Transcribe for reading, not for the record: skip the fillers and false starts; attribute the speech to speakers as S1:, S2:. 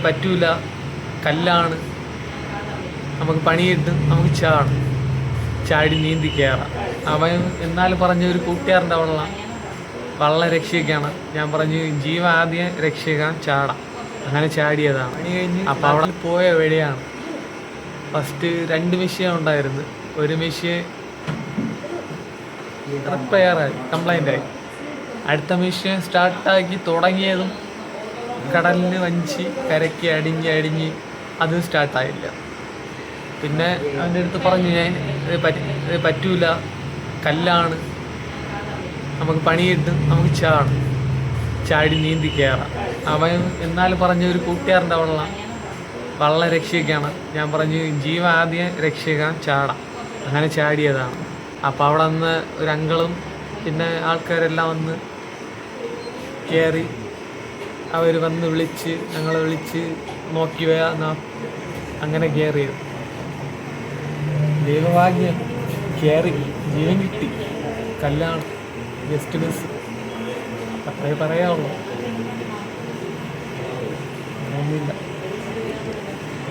S1: പറ്റൂല, കല്ലാണ്, നമുക്ക് പണി കിട്ടും, നമുക്ക് ചാടി നീന്തി കയറാം. അവൻ എന്നാലും പറഞ്ഞ ഒരു കൂട്ടുകാരൻ്റെ വള്ളം രക്ഷിക്കണം. ഞാൻ പറഞ്ഞു ജീവൻ ആദ്യം രക്ഷിക്കാൻ ചാടാം. അങ്ങനെ ചാടിയതാണ്. പണി കഴിഞ്ഞ് അപ്പോൾ അവിടെ പോയ വഴിയാണ് ഫസ്റ്റ് 2 മെഷീൻ ഉണ്ടായിരുന്നു. ഒരു മെഷീൻ റിപ്പയറായി, കംപ്ലൈൻ്റായി. അടുത്ത മെഷീൻ സ്റ്റാർട്ടാക്കി തുടങ്ങിയതും കടലിന് വഞ്ചി കരയ്ക്ക് അടിഞ്ഞ് അതും സ്റ്റാർട്ടായില്ല. പിന്നെ അവൻ്റെ അടുത്ത് പറഞ്ഞു ഞാൻ പറ്റൂല, കല്ലാണ്, നമുക്ക് പണി കിട്ടും, നമുക്ക് ചാടി നീന്തി കയറാം. അവൻ എന്നാലും പറഞ്ഞ ഒരു കൂട്ടുകാരൻ്റെ വള്ളം രക്ഷിക്കണം. ഞാൻ പറഞ്ഞു ജീവൻ ആദ്യം രക്ഷിക്കാൻ ചാടാം. അങ്ങനെ ചാടിയതാണ്. അപ്പോൾ അവിടെ നിന്ന് ഒരു അങ്കിളും പിന്നെ ആൾക്കാരെല്ലാം വന്ന് കയറി. അവർ വന്ന് ഞങ്ങളെ വിളിച്ച് നോക്കി അങ്ങനെ കയറിയത്. ദൈവഭാഗ്യം, കയറി, ജീവൻ കിട്ടി. കല്ലാണ്, ജസ്റ്റ് മിസ്, അത്രേ പറയാനുള്ളൂ. ഒന്നുമില്ല.